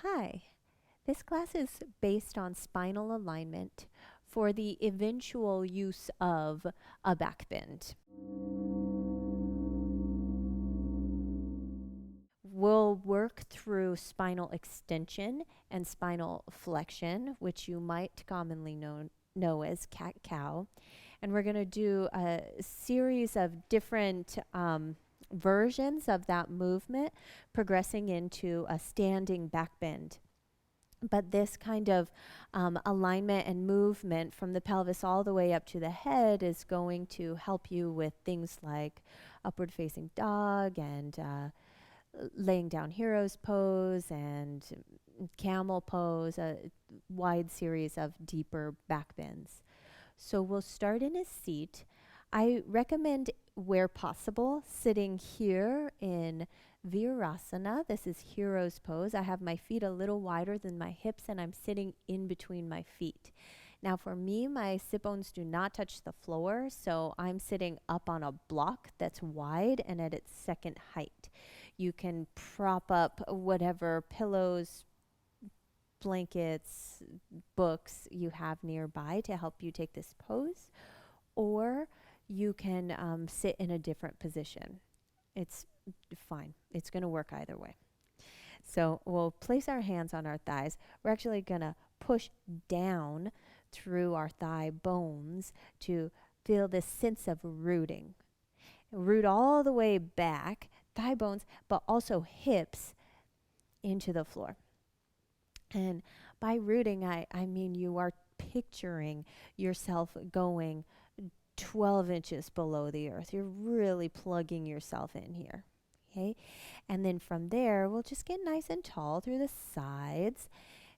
Hi, this class is based on spinal alignment for the eventual use of a backbend. We'll work through spinal extension and spinal flexion, which you might commonly know as cat cow. And we're going to do a series of different versions of that movement, progressing into a standing backbend. But this kind of alignment and movement from the pelvis all the way up to the head is going to help you with things like upward facing dog and laying down hero's pose and camel pose, a wide series of deeper back bends. So we'll start in a seat. I recommend, where possible, sitting here in Virasana. This is hero's pose. I have my feet a little wider than my hips and I'm sitting in between my feet. Now for me, my sit bones do not touch the floor, so I'm sitting up on a block that's wide and at its second height. You can prop up whatever pillows, blankets, books you have nearby to help you take this pose, or you can sit in a different position. It's fine. It's going to work either way. So we'll place our hands on our thighs. We're actually going to push down through our thigh bones to feel this sense of rooting. Root all the way back, thigh bones, but also hips into the floor. And by rooting, I mean you are picturing yourself going 12 inches below the earth. You're really plugging yourself in here. Okay. And then from there, we'll just get nice and tall through the sides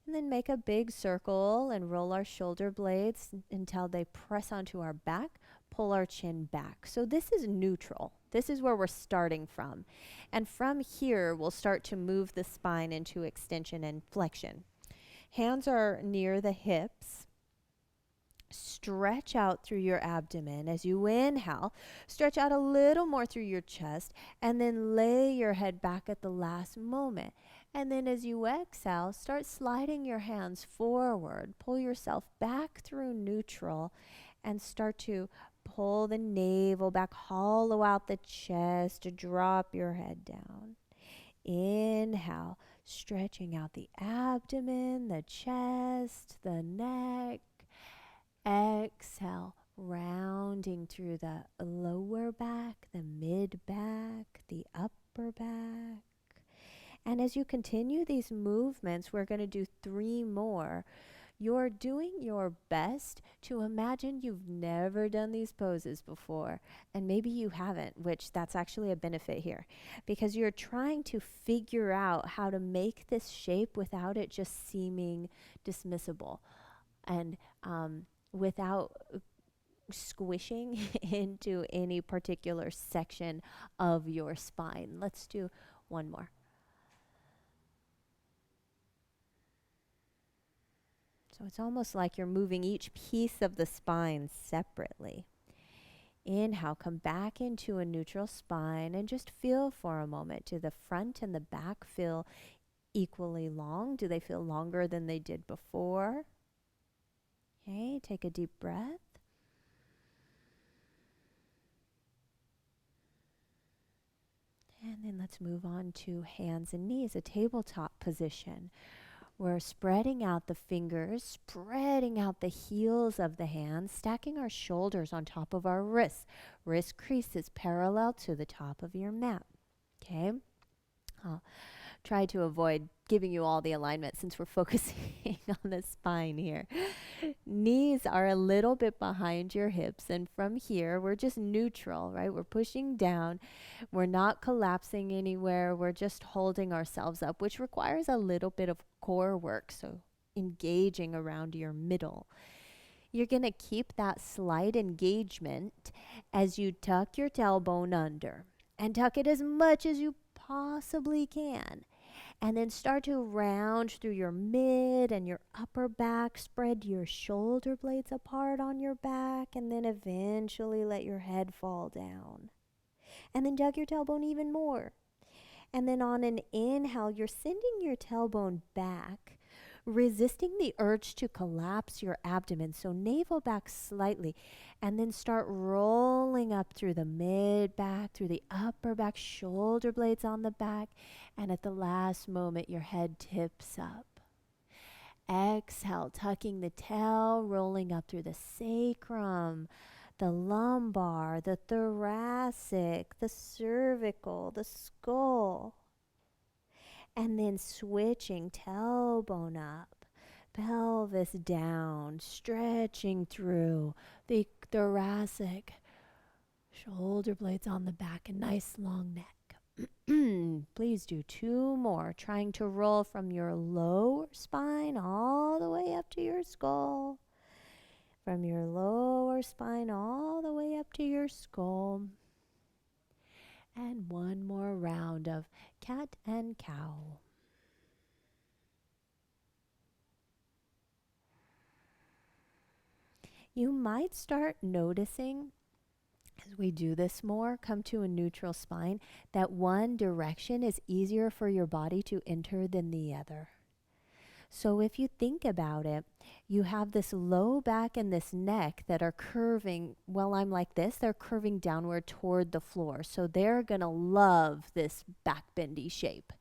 and then make a big circle and roll our shoulder blades until they press onto our back, pull our chin back. So this is neutral. This is where we're starting from. And from here, we'll start to move the spine into extension and flexion. Hands are near the hips. Stretch out through your abdomen as you inhale. Stretch out a little more through your chest and then lay your head back at the last moment. And then as you exhale, start sliding your hands forward. Pull yourself back through neutral and start to pull the navel back, hollow out the chest to drop your head down. Inhale, stretching out the abdomen, the chest, the neck. Exhale, rounding through the lower back, the mid back, the upper back. And as you continue these movements, we're going to do 3 more. You're doing your best to imagine you've never done these poses before, and maybe you haven't, which that's actually a benefit here, because you're trying to figure out how to make this shape without it just seeming dismissible and without squishing into any particular section of your spine. Let's do one more. So it's almost like you're moving each piece of the spine separately. Inhale, come back into a neutral spine and just feel for a moment. Do the front and the back feel equally long? Do they feel longer than they did before? Okay, take a deep breath. And then let's move on to hands and knees, a tabletop position. We're spreading out the fingers, spreading out the heels of the hands, stacking our shoulders on top of our wrists. Wrist creases parallel to the top of your mat. Okay? I'll try to avoid giving you all the alignment since we're focusing on the spine here. Knees are a little bit behind your hips, and from here we're just neutral, right? We're pushing down. We're not collapsing anywhere. We're just holding ourselves up, which requires a little bit of core work, so engaging around your middle. You're going to keep that slight engagement as you tuck your tailbone under and tuck it as much as you possibly can. And then start to round through your mid and your upper back. Spread your shoulder blades apart on your back and then eventually let your head fall down. And then tuck your tailbone even more. And then on an inhale, you're sending your tailbone back, resisting the urge to collapse your abdomen. So navel back slightly, and then start rolling up through the mid back, through the upper back, shoulder blades on the back. And at the last moment, your head tips up. Exhale, tucking the tail, rolling up through the sacrum, the lumbar, the thoracic, the cervical, the skull. And then switching, tailbone up, pelvis down, stretching through the thoracic, shoulder blades on the back, a nice long neck. Please do 2 more, trying to roll from your lower spine all the way up to your skull. From your lower spine all the way up to your skull. And 1 more round of cat and cow. You might start noticing, as we do this more, come to a neutral spine, that one direction is easier for your body to enter than the other. So if you think about it, you have this low back and this neck that are curving. Well, I'm like this, they're curving downward toward the floor. So they're going to love this back bendy shape.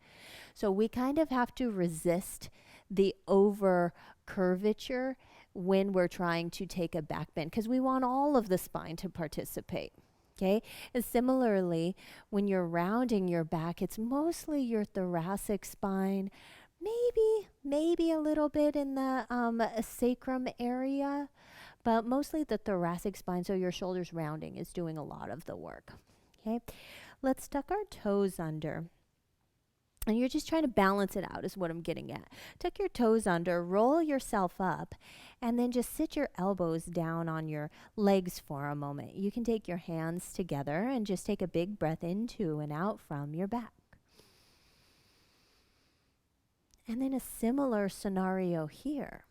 So we kind of have to resist the over curvature when we're trying to take a back bend, because we want all of the spine to participate. Okay. And similarly, when you're rounding your back, it's mostly your thoracic spine, maybe a little bit in the sacrum area, but mostly the thoracic spine. So your shoulders rounding is doing a lot of the work. Okay. Let's tuck our toes under. And you're just trying to balance it out is what I'm getting at. Tuck your toes under, roll yourself up, and then just sit your elbows down on your legs for a moment. You can take your hands together and just take a big breath into and out from your back. And then a similar scenario here.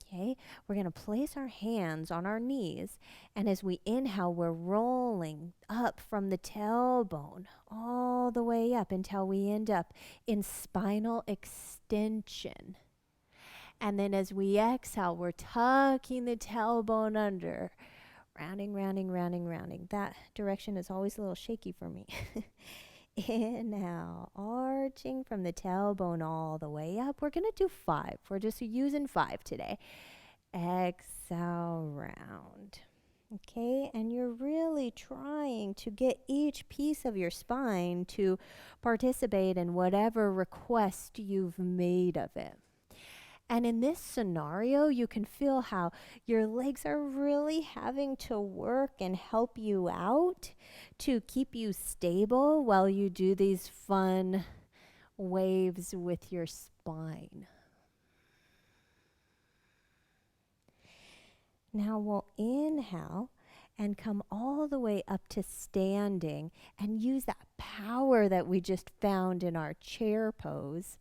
Okay, we're going to place our hands on our knees, and as we inhale, we're rolling up from the tailbone all the way up until we end up in spinal extension. And then as we exhale, we're tucking the tailbone under, rounding, rounding, rounding, rounding. That direction is always a little shaky for me. Inhale, arching from the tailbone all the way up. We're going to do 5. We're just using 5 today. Exhale, round. Okay, and you're really trying to get each piece of your spine to participate in whatever request you've made of it. And in this scenario, you can feel how your legs are really having to work and help you out to keep you stable while you do these fun waves with your spine. Now we'll inhale and come all the way up to standing and use that power that we just found in our chair pose.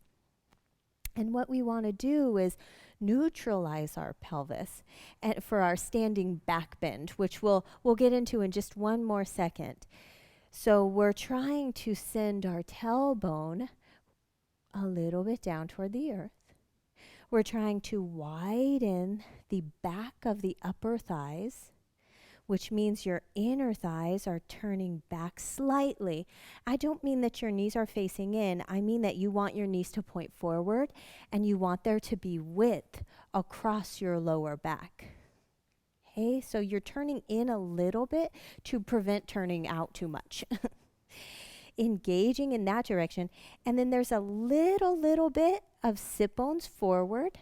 And what we want to do is neutralize our pelvis and for our standing back bend, which we'll get into in just 1 more second. So we're trying to send our tailbone a little bit down toward the earth. We're trying to widen the back of the upper thighs, which means your inner thighs are turning back slightly. I don't mean that your knees are facing in. I mean that you want your knees to point forward and you want there to be width across your lower back. Okay, so you're turning in a little bit to prevent turning out too much. Engaging in that direction. And then there's a little bit of sit bones forward.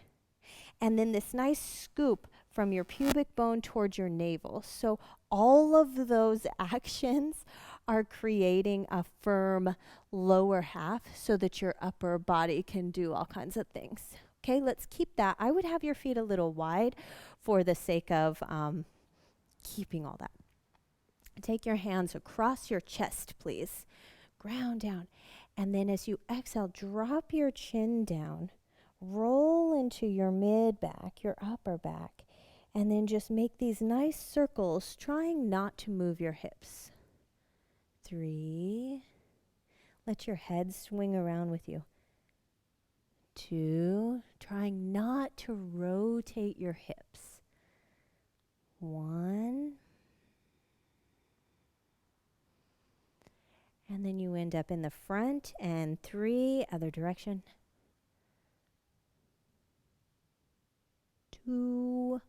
And then this nice scoop from your pubic bone towards your navel. So all of those actions are creating a firm lower half so that your upper body can do all kinds of things. Okay, let's keep that. I would have your feet a little wide for the sake of keeping all that. Take your hands across your chest, please. Ground down. And then as you exhale, drop your chin down. Roll into your mid back, your upper back. And then just make these nice circles, trying not to move your hips. 3. Let your head swing around with you. 2, trying not to rotate your hips. 1, and then you end up in the front, and 3, other direction. 2,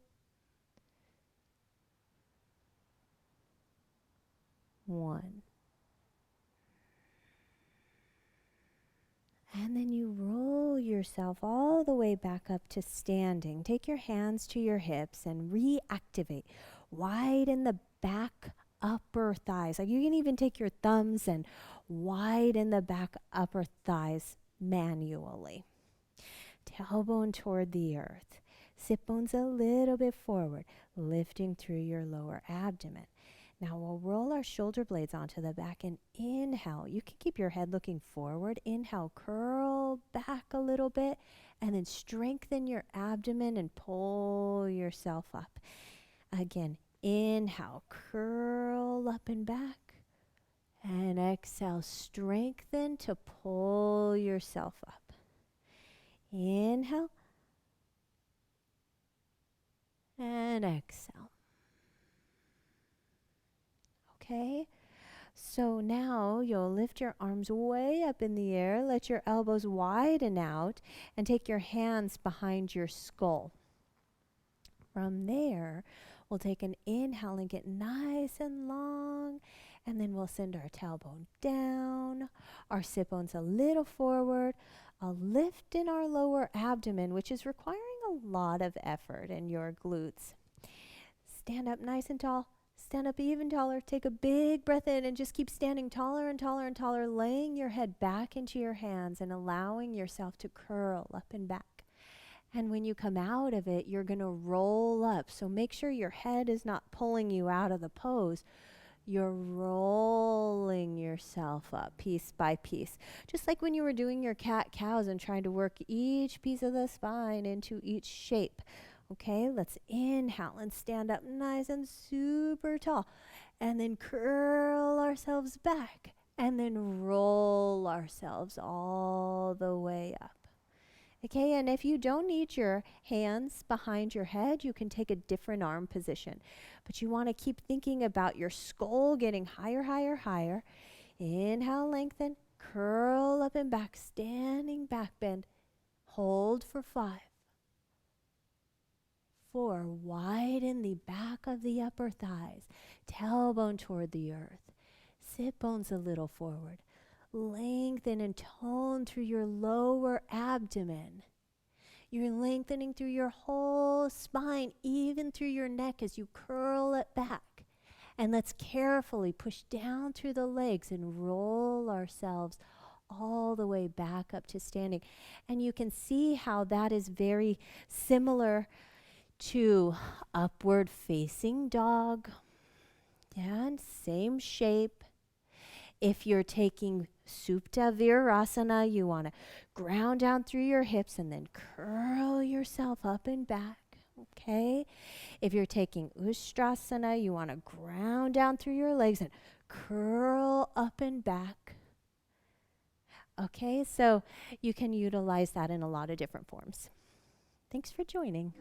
1. And then you roll yourself all the way back up to standing. Take your hands to your hips and reactivate. Widen the back upper thighs. Like you can even take your thumbs and widen the back upper thighs manually. Tailbone toward the earth. Sit bones a little bit forward, lifting through your lower abdomen. Now we'll roll our shoulder blades onto the back and inhale. You can keep your head looking forward. Inhale, curl back a little bit, and then strengthen your abdomen and pull yourself up. Again, inhale, curl up and back. And exhale, strengthen to pull yourself up. Inhale. And exhale. Okay, so now you'll lift your arms way up in the air, let your elbows widen out, and take your hands behind your skull. From there, we'll take an inhale and get nice and long, and then we'll send our tailbone down, our sit bones a little forward, a lift in our lower abdomen, which is requiring a lot of effort in your glutes. Stand up nice and tall. Stand up even taller. Take a big breath in and just keep standing taller and taller and taller, laying your head back into your hands and allowing yourself to curl up and back. And when you come out of it, you're going to roll up. So make sure your head is not pulling you out of the pose. You're rolling yourself up piece by piece. Just like when you were doing your cat-cows and trying to work each piece of the spine into each shape. Okay, let's inhale and stand up nice and super tall. And then curl ourselves back. And then roll ourselves all the way up. Okay, and if you don't need your hands behind your head, you can take a different arm position. But you want to keep thinking about your skull getting higher, higher, higher. Inhale, lengthen, curl up and back, standing back bend. Hold for 5. 4, widen the back of the upper thighs, tailbone toward the earth. Sit bones a little forward. Lengthen and tone through your lower abdomen. You're lengthening through your whole spine, even through your neck as you curl it back. And let's carefully push down through the legs and roll ourselves all the way back up to standing. And you can see how that is very similar to upward facing dog. Yeah, and same shape. If you're taking Supta Virasana, you want to ground down through your hips and then curl yourself up and back. Okay? If you're taking Ustrasana, you want to ground down through your legs and curl up and back. Okay, so you can utilize that in a lot of different forms. Thanks for joining.